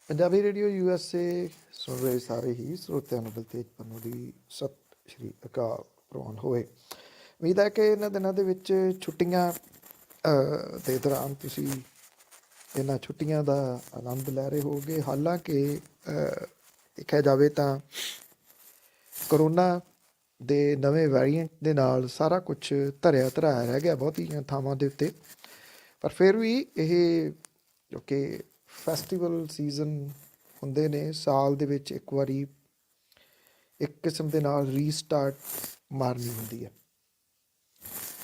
Punjabi radio USA ਸੁਣ ਰਹੇ ਸਾਰੇ ਹੀ ਸਰੋਤਿਆਂ ਨੂੰ ਬਲਤੇਜ ਪੰਨੂ ਦੀ ਸਤਿ ਸ਼੍ਰੀ ਅਕਾਲ ਪ੍ਰਵਾਨ ਹੋਵੇ। ਉਮੀਦ ਹੈ ਕਿ ਇਹਨਾਂ ਦਿਨਾਂ ਦੇ ਵਿੱਚ ਛੁੱਟੀਆਂ ਦੇ ਦੌਰਾਨ ਤੁਸੀਂ ਇਹਨਾਂ ਛੁੱਟੀਆਂ ਦਾ ਆਨੰਦ ਲੈ ਰਹੇ ਹੋਗੇ। ਹਾਲਾਂਕਿ ਦੇਖਿਆ ਜਾਵੇ ਤਾਂ ਕਰੋਨਾ ਦੇ ਨਵੇਂ ਵੈਰੀਐਂਟ ਦੇ ਨਾਲ ਸਾਰਾ ਕੁਛ ਧਰਿਆ ਧਰਾਇਆ ਰਹਿ ਗਿਆ ਬਹੁਤੀਆਂ ਥਾਵਾਂ ਦੇ ਉੱਤੇ, ਪਰ ਫਿਰ ਵੀ ਇਹ ਜੋ ਕਿ ਫੈਸਟੀਵਲ ਸੀਜ਼ਨ ਹੁੰਦੇ ਨੇ, ਸਾਲ ਦੇ ਵਿੱਚ ਇੱਕ ਵਾਰੀ ਇੱਕ ਕਿਸਮ ਦੇ ਨਾਲ ਰੀਸਟਾਰਟ ਮਾਰਨੀ ਹੁੰਦੀ ਹੈ।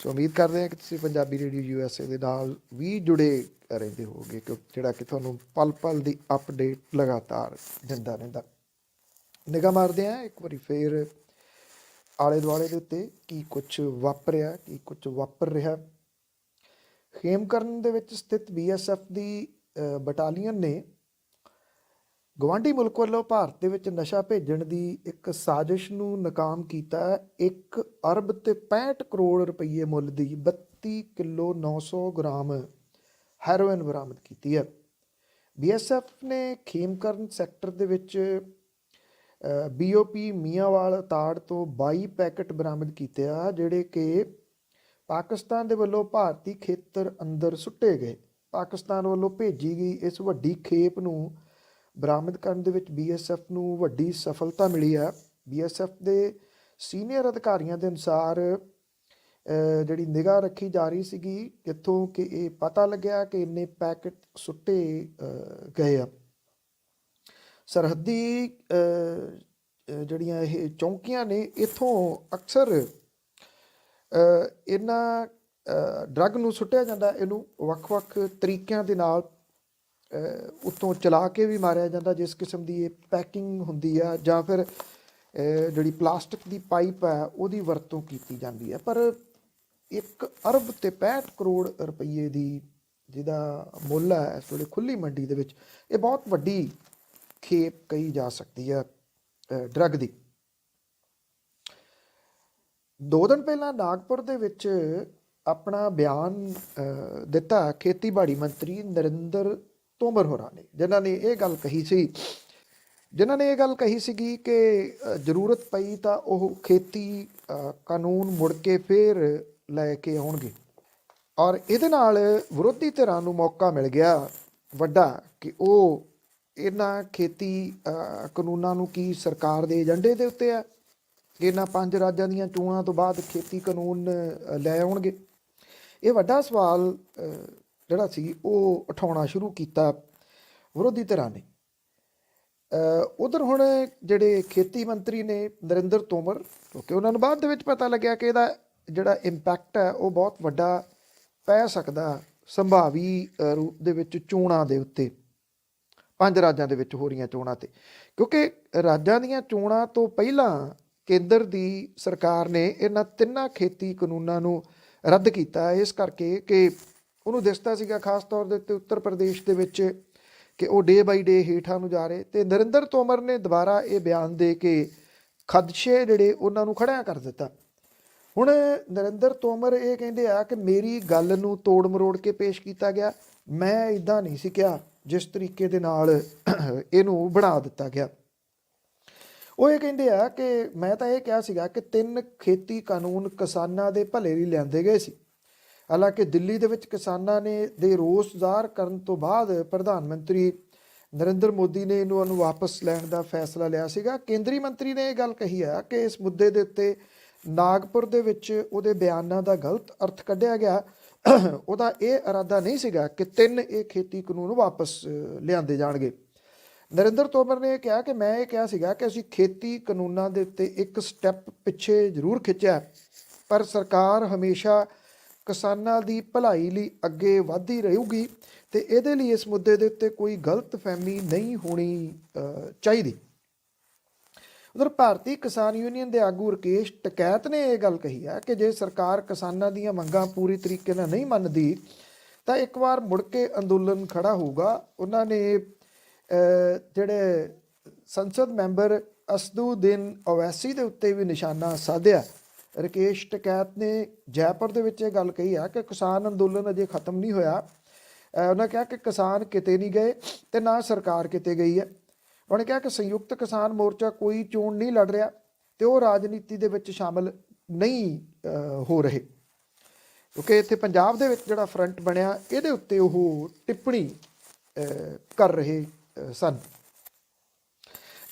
ਸੋ ਉਮੀਦ ਕਰਦੇ ਹਾਂ ਕਿ ਤੁਸੀਂ ਪੰਜਾਬੀ ਰੇਡੀਓ USA ਦੇ ਨਾਲ ਵੀ ਜੁੜੇ ਰਹਿੰਦੇ ਹੋਗੇ, ਜਿਹੜਾ ਕਿ ਤੁਹਾਨੂੰ ਪਲ ਪਲ ਦੀ ਅਪਡੇਟ ਲਗਾਤਾਰ ਦਿੰਦਾ ਰਹਿੰਦਾ। ਨਿਗਾਹ ਮਾਰਦੇ ਹਾਂ ਇੱਕ ਵਾਰੀ ਫਿਰ ਆਲੇ ਦੁਆਲੇ ਦੇ ਉੱਤੇ ਕੀ ਕੁਛ ਵਾਪਰਿਆ, ਕੀ ਕੁਛ ਵਾਪਰ ਰਿਹਾ। ਖੇਮਕਰਨ ਦੇ ਵਿੱਚ ਸਥਿਤ BSF ਦੀ ਬਟਾਲੀਅਨ ਨੇ ਗਵਾਂਢੀ ਮੁਲਕ ਵੱਲੋਂ ਭਾਰਤ ਦੇ ਵਿੱਚ ਨਸ਼ਾ ਭੇਜਣ ਦੀ ਇੱਕ ਸਾਜ਼ਿਸ਼ ਨੂੰ ਨਾਕਾਮ ਕੀਤਾ। 1 ਅਰਬ ਤੇ 65 ਕਰੋੜ ਰੁਪਈਏ ਮੁੱਲ ਦੀ 32 ਕਿਲੋ 900 ਗ੍ਰਾਮ ਹੈਰੋਇਨ ਬਰਾਮਦ ਕੀਤੀ ਹੈ। BSF ਨੇ ਖੇਮਕਰਨ ਸੈਕਟਰ ਦੇ ਵਿੱਚ BOP ਮੀਆਂਵਾਲ ਤਾੜ ਤੋਂ 22 ਪੈਕਟ ਬਰਾਮਦ ਕੀਤੇ ਆ, ਜਿਹੜੇ ਕਿ ਪਾਕਿਸਤਾਨ ਦੇ ਵੱਲੋਂ ਭਾਰਤੀ ਖੇਤਰ ਅੰਦਰ ਸੁੱਟੇ ਗਏ। ਪਾਕਿਸਤਾਨ ਵੱਲੋਂ ਭੇਜੀ ਗਈ ਇਸ ਵੱਡੀ ਖੇਪ ਨੂੰ ਬਰਾਮਦ ਕਰਨ ਦੇ ਵਿੱਚ BSF ਨੂੰ ਵੱਡੀ ਸਫਲਤਾ ਮਿਲੀ ਹੈ। BSF ਦੇ ਸੀਨੀਅਰ ਅਧਿਕਾਰੀਆਂ ਦੇ ਅਨੁਸਾਰ ਜਿਹੜੀ ਨਿਗਾਹ ਰੱਖੀ ਜਾ ਰਹੀ ਸੀਗੀ, ਜਿੱਥੋਂ ਕਿ ਇਹ ਪਤਾ ਲੱਗਿਆ ਕਿ ਇੰਨੇ ਪੈਕਟ ਸੁੱਟੇ ਗਏ ਆ। ਸਰਹੱਦੀ ਜਿਹੜੀਆਂ ਇਹ ਚੌਂਕੀਆਂ ਨੇ, ਇੱਥੋਂ ਅਕਸਰ ਇਹਨਾਂ ਡਰੱਗ ਨੂੰ ਸੁੱਟਿਆ ਜਾਂਦਾ। ਇਹਨੂੰ ਵੱਖ-ਵੱਖ ਤਰੀਕਿਆਂ ਦੇ ਨਾਲ ਉੱਤੋਂ ਚਲਾ ਕੇ ਵੀ ਮਾਰਿਆ ਜਾਂਦਾ, ਜਿਸ ਕਿਸਮ ਦੀ ਇਹ ਪੈਕਿੰਗ ਹੁੰਦੀ ਆ, ਜਾਂ ਫਿਰ ਜਿਹੜੀ ਪਲਾਸਟਿਕ ਦੀ ਪਾਈਪ ਹੈ ਉਹਦੀ ਵਰਤੋਂ ਕੀਤੀ ਜਾਂਦੀ ਹੈ। ਪਰ 1 ਅਰਬ ਤੇ 65 ਕਰੋੜ ਰੁਪਈਏ ਦੀ ਜਿਹਦਾ ਮੁੱਲ ਹੈ ਇਸ ਵੇਲੇ ਖੁੱਲ੍ਹੀ ਮੰਡੀ ਦੇ ਵਿੱਚ, ਇਹ ਬਹੁਤ ਵੱਡੀ ਖੇਪ ਕਹੀ ਜਾ ਸਕਦੀ ਹੈ ਡਰੱਗ ਦੀ। 2 ਦਿਨ ਪਹਿਲਾਂ ਨਾਗਪੁਰ ਦੇ ਵਿੱਚ ਆਪਣਾ ਬਿਆਨ ਦਿੱਤਾ ਖੇਤੀਬਾੜੀ ਮੰਤਰੀ ਨਰਿੰਦਰ ਤੋਮਰ ਹੋਰਾਂ ਨੇ, ਜਿਨ੍ਹਾਂ ਨੇ ਇਹ ਗੱਲ ਕਹੀ ਸੀਗੀ ਕਿ ਜ਼ਰੂਰਤ ਪਈ ਤਾਂ ਉਹ ਖੇਤੀ ਕਾਨੂੰਨ ਮੁੜ ਕੇ ਫੇਰ ਲੈ ਕੇ ਆਉਣਗੇ। ਔਰ ਇਹਦੇ ਨਾਲ ਵਿਰੋਧੀ ਧਿਰਾਂ ਨੂੰ ਮੌਕਾ ਮਿਲ ਗਿਆ ਵੱਡਾ ਕਿ ਉਹ ਇਹਨਾਂ ਖੇਤੀ ਕਾਨੂੰਨਾਂ ਨੂੰ ਕੀ ਸਰਕਾਰ ਦੇ ਏਜੰਡੇ ਦੇ ਉੱਤੇ ਆ, ਇਹਨਾਂ 5 ਰਾਜਾਂ ਦੀਆਂ ਚੋਣਾਂ ਤੋਂ ਬਾਅਦ ਖੇਤੀ ਕਾਨੂੰਨ ਲੈ ਆਉਣਗੇ। ਇਹ ਵੱਡਾ ਸਵਾਲ ਜਿਹੜਾ ਸੀ ਉਹ ਉਠਾਉਣਾ ਸ਼ੁਰੂ ਕੀਤਾ ਵਿਰੋਧੀ ਧਿਰਾਂ ਨੇ। ਉਧਰ ਹੁਣ ਜਿਹੜੇ ਖੇਤੀ ਮੰਤਰੀ ਨੇ ਨਰਿੰਦਰ ਤੋਮਰ, ਕਿਉਂਕਿ ਉਹਨਾਂ ਨੂੰ ਬਾਅਦ ਦੇ ਵਿੱਚ ਪਤਾ ਲੱਗਿਆ ਕਿ ਇਹਦਾ ਜਿਹੜਾ ਇੰਪੈਕਟ ਹੈ ਉਹ ਬਹੁਤ ਵੱਡਾ ਪੈ ਸਕਦਾ ਸੰਭਾਵੀ ਰੂਪ ਦੇ ਵਿੱਚ ਚੋਣਾਂ ਦੇ ਉੱਤੇ, 5 ਰਾਜਾਂ ਦੇ ਵਿੱਚ ਹੋ ਰਹੀਆਂ ਚੋਣਾਂ 'ਤੇ, ਕਿਉਂਕਿ ਰਾਜਾਂ ਦੀਆਂ ਚੋਣਾਂ ਤੋਂ ਪਹਿਲਾਂ ਕੇਂਦਰ ਦੀ ਸਰਕਾਰ ਨੇ ਇਹਨਾਂ 3 ਖੇਤੀ ਕਾਨੂੰਨਾਂ ਨੂੰ ਰੱਦ ਕੀਤਾ, ਇਸ ਕਰਕੇ ਕਿ ਉਹਨੂੰ ਦਿਸਦਾ ਸੀਗਾ ਖਾਸ ਤੌਰ ਦੇ ਉੱਤੇ ਉੱਤਰ ਪ੍ਰਦੇਸ਼ ਦੇ ਵਿੱਚ ਕਿ ਉਹ ਡੇ ਬਾਈ ਡੇ ਹੇਠਾਂ ਨੂੰ ਜਾ ਰਹੇ। ਅਤੇ ਨਰਿੰਦਰ ਤੋਮਰ ਨੇ ਦੁਬਾਰਾ ਇਹ ਬਿਆਨ ਦੇ ਕੇ ਖਦਸ਼ੇ ਜਿਹੜੇ ਉਹਨਾਂ ਨੂੰ ਖੜਿਆ ਕਰ ਦਿੱਤਾ। ਹੁਣ ਨਰਿੰਦਰ ਤੋਮਰ ਇਹ ਕਹਿੰਦੇ ਆ ਕਿ ਮੇਰੀ ਗੱਲ ਨੂੰ ਤੋੜ ਮਰੋੜ ਕੇ ਪੇਸ਼ ਕੀਤਾ ਗਿਆ, ਮੈਂ ਇੱਦਾਂ ਨਹੀਂ ਸੀ ਕਿਹਾ ਜਿਸ ਤਰੀਕੇ ਦੇ ਨਾਲ ਇਹਨੂੰ ਬਣਾ ਦਿੱਤਾ ਗਿਆ। ਉਹ ਇਹ ਕਹਿੰਦੇ ਆ ਕਿ ਮੈਂ ਤਾਂ ਇਹ ਕਿਹਾ ਸੀਗਾ ਕਿ 3 ਖੇਤੀ ਕਾਨੂੰਨ ਕਿਸਾਨਾਂ ਦੇ ਭਲੇ ਲਈ ਲਿਆਂਦੇ ਗਏ ਸੀ। ਹਾਲਾਂਕਿ ਦਿੱਲੀ ਦੇ ਵਿੱਚ ਕਿਸਾਨਾਂ ਦੇ ਰੋਸ ਜ਼ਾਹਰ ਕਰਨ ਤੋਂ ਬਾਅਦ ਪ੍ਰਧਾਨ ਮੰਤਰੀ ਨਰਿੰਦਰ ਮੋਦੀ ਨੇ ਇਹਨੂੰ ਵਾਪਸ ਲੈਣ ਦਾ ਫੈਸਲਾ ਲਿਆ ਸੀਗਾ। ਕੇਂਦਰੀ ਮੰਤਰੀ ਨੇ ਇਹ ਗੱਲ ਕਹੀ ਆ ਕਿ ਇਸ ਮੁੱਦੇ ਦੇ ਉੱਤੇ ਨਾਗਪੁਰ ਦੇ ਵਿੱਚ ਉਹਦੇ ਬਿਆਨਾਂ ਦਾ ਗਲਤ ਅਰਥ ਕੱਢਿਆ ਗਿਆ। ਉਹਦਾ ਇਹ ਇਰਾਦਾ ਨਹੀਂ ਸੀਗਾ ਕਿ 3 ਇਹ ਖੇਤੀ ਕਾਨੂੰਨ ਵਾਪਸ ਲਿਆਂਦੇ ਜਾਣਗੇ। ਨਰਿੰਦਰ ਤੋਮਰ ਨੇ ਕਿਹਾ ਕਿ ਮੈਂ ਇਹ ਕਿਹਾ ਸੀਗਾ ਕਿ ਅਸੀਂ ਖੇਤੀ ਕਾਨੂੰਨਾਂ ਦੇ ਉੱਤੇ ਇੱਕ ਸਟੈਪ ਪਿੱਛੇ ਜ਼ਰੂਰ ਖਿੱਚਿਆ, ਪਰ ਸਰਕਾਰ ਹਮੇਸ਼ਾ ਕਿਸਾਨਾਂ ਦੀ ਭਲਾਈ ਲਈ ਅੱਗੇ ਵਧਦੀ ਰਹੂਗੀ ਅਤੇ ਇਹਦੇ ਲਈ ਇਸ ਮੁੱਦੇ ਦੇ ਉੱਤੇ ਕੋਈ ਗਲਤਫਹਿਮੀ ਨਹੀਂ ਹੋਣੀ ਚਾਹੀਦੀ। ਉਧਰ ਭਾਰਤੀ ਕਿਸਾਨ ਯੂਨੀਅਨ ਦੇ ਆਗੂ ਰਾਕੇਸ਼ ਟਕੈਤ ਨੇ ਇਹ ਗੱਲ ਕਹੀ ਹੈ ਕਿ ਜੇ ਸਰਕਾਰ ਕਿਸਾਨਾਂ ਦੀਆਂ ਮੰਗਾਂ ਪੂਰੀ ਤਰੀਕੇ ਨਾਲ ਨਹੀਂ ਮੰਨਦੀ ਤਾਂ ਇੱਕ ਵਾਰ ਮੁੜ ਕੇ ਅੰਦੋਲਨ ਖੜਾ ਹੋਊਗਾ। ਉਹਨਾਂ ਨੇ ਜਿਹੜੇ ਸੰਸਦ ਮੈਂਬਰ ਅਸਦੂਦੀਨ ਓਵੈਸੀ ਦੇ ਉੱਤੇ ਵੀ ਨਿਸ਼ਾਨਾ ਸਾਧਿਆ। ਰਾਕੇਸ਼ ਟਕੈਤ ਨੇ ਜੈਪੁਰ ਦੇ ਵਿੱਚ ਇਹ ਗੱਲ ਕਹੀ ਆ ਕਿ ਕਿਸਾਨ ਅੰਦੋਲਨ ਅਜੇ ਖਤਮ ਨਹੀਂ ਹੋਇਆ, ਉਹਨਾਂ ਕਿਹਾ ਕਿ ਕਿਸਾਨ ਕਿਤੇ ਨਹੀਂ ਗਏ ਤੇ ਨਾ ਸਰਕਾਰ ਕਿਤੇ ਗਈ ਹੈ। ਉਹਨੇ ਕਿਹਾ ਕਿ ਸੰਯੁਕਤ ਕਿਸਾਨ ਮੋਰਚਾ ਕੋਈ ਚੋਣ ਨਹੀਂ ਲੜ ਰਿਹਾ ਤੇ ਉਹ ਰਾਜਨੀਤੀ ਦੇ ਵਿੱਚ ਸ਼ਾਮਲ ਨਹੀਂ ਹੋ ਰਹੇ, ਕਿਉਂਕਿ ਇੱਥੇ ਪੰਜਾਬ ਦੇ ਵਿੱਚ ਜਿਹੜਾ ਫਰੰਟ ਬਣਿਆ ਇਹਦੇ ਉੱਤੇ ਉਹ ਟਿੱਪਣੀ ਕਰ ਰਹੇ ਸਨ।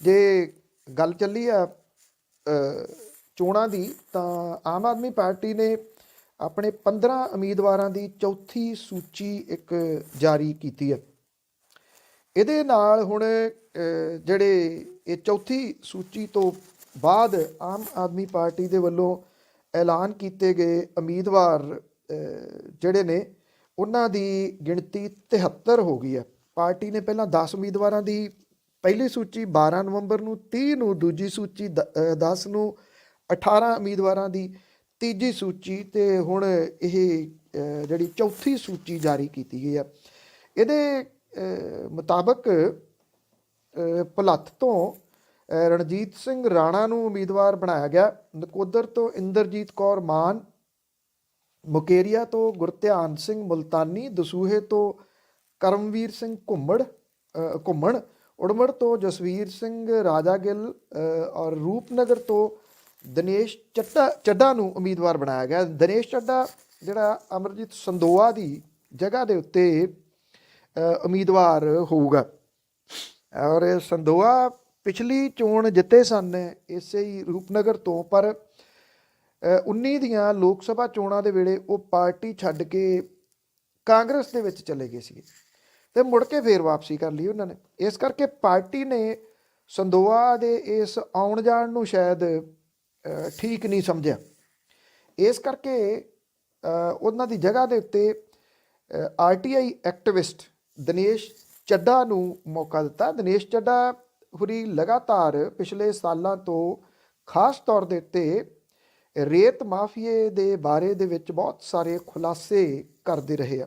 ਜੇ ਗੱਲ ਚੱਲੀ ਆ ਚੋਣਾਂ ਦੀ, ਤਾਂ ਆਮ ਆਦਮੀ ਪਾਰਟੀ ਨੇ ਆਪਣੇ 15 ਉਮੀਦਵਾਰਾਂ ਦੀ ਚੌਥੀ ਸੂਚੀ ਇੱਕ ਜਾਰੀ ਕੀਤੀ ਹੈ। ਇਹਦੇ ਨਾਲ ਹੁਣ ਜਿਹੜੇ ਇਹ ਚੌਥੀ ਸੂਚੀ ਤੋਂ ਬਾਅਦ ਆਮ ਆਦਮੀ ਪਾਰਟੀ ਦੇ ਵੱਲੋਂ ਐਲਾਨ ਕੀਤੇ ਗਏ ਉਮੀਦਵਾਰ ਜਿਹੜੇ ਨੇ ਉਹਨਾਂ ਦੀ ਗਿਣਤੀ 73 ਹੋ ਗਈ ਹੈ। ਪਾਰਟੀ ਨੇ ਪਹਿਲਾਂ 10 ਉਮੀਦਵਾਰਾਂ ਦੀ ਪਹਿਲੀ ਸੂਚੀ 12 ਨਵੰਬਰ ਨੂੰ, 30 ਨੂੰ ਦੂਜੀ ਸੂਚੀ, 10 ਨੂੰ 18 ਉਮੀਦਵਾਰਾਂ ਦੀ ਤੀਜੀ ਸੂਚੀ, ਤੇ ਹੁਣ ਇਹ ਜਿਹੜੀ ਚੌਥੀ ਸੂਚੀ ਜਾਰੀ ਕੀਤੀ ਗਈ ਹੈ। ਇਹਦੇ ਮੁਤਾਬਕ ਭੁਲੱਥ ਤੋਂ ਰਣਜੀਤ ਸਿੰਘ ਰਾਣਾ ਨੂੰ ਉਮੀਦਵਾਰ ਬਣਾਇਆ ਗਿਆ, ਨਕੋਦਰ ਤੋਂ ਇੰਦਰਜੀਤ ਕੌਰ ਮਾਨ, ਮੁਕੇਰੀਆ ਤੋਂ ਗੁਰਧਿਆਨ ਸਿੰਘ ਮੁਲਤਾਨੀ, ਦਸੂਹੇ ਤੋਂ ਕਰਮਵੀਰ ਸਿੰਘ ਘੁੰਮਣ, ਉੜਮੜ ਤੋਂ ਜਸਵੀਰ ਸਿੰਘ ਰਾਜਾ ਗਿੱਲ ਔਰ ਰੂਪਨਗਰ ਤੋਂ ਦਿਨੇਸ਼ ਚੱਡਾ ਨੂੰ ਉਮੀਦਵਾਰ ਬਣਾਇਆ ਗਿਆ। ਦਿਨੇਸ਼ ਚੱਡਾ ਜਿਹੜਾ ਅਮਰਜੀਤ ਸੰਦੋਆ ਦੀ ਜਗ੍ਹਾ ਦੇ ਉੱਤੇ ਉਮੀਦਵਾਰ ਹੋਊਗਾ, ਔਰ ਸੰਦੋਆ ਪਿਛਲੀ ਚੋਣ ਜਿੱਤੇ ਸਨ ਇਸੇ ਹੀ ਰੂਪਨਗਰ ਤੋਂ, ਪਰ 19 ਦੀਆਂ ਲੋਕ ਸਭਾ ਚੋਣਾਂ ਦੇ ਵੇਲੇ ਉਹ ਪਾਰਟੀ ਛੱਡ ਕੇ ਕਾਂਗਰਸ ਦੇ ਵਿੱਚ ਚਲੇ ਗਏ ਸੀ ਤੇ ਮੁੜ ਕੇ ਫੇਰ ਵਾਪਸੀ ਕਰ ਲਈ ਉਹਨਾਂ ਨੇ। ਇਸ ਕਰਕੇ ਪਾਰਟੀ ਨੇ ਸੰਦੋਆ ਦੇ ਇਸ ਆਉਣ ਜਾਣ ਨੂੰ ਸ਼ਾਇਦ ਠੀਕ ਨਹੀਂ ਸਮਝਿਆ, ਇਸ ਕਰਕੇ ਉਹਨਾਂ ਦੀ ਜਗ੍ਹਾ ਦੇ ਉੱਤੇ RTI ਐਕਟਿਵਿਸਟ ਦਿਨੇਸ਼ ਚੱਡਾ ਨੂੰ ਮੌਕਾ ਦਿੱਤਾ। ਦਿਨੇਸ਼ ਚੱਡਾ ਹੁਰੀ ਲਗਾਤਾਰ ਪਿਛਲੇ ਸਾਲਾਂ ਤੋਂ ਖਾਸ ਤੌਰ ਦੇ ਉੱਤੇ ਰੇਤ ਮਾਫੀਏ ਦੇ ਬਾਰੇ ਦੇ ਵਿੱਚ ਬਹੁਤ ਸਾਰੇ ਖੁਲਾਸੇ ਕਰਦੇ ਰਹੇ ਆ।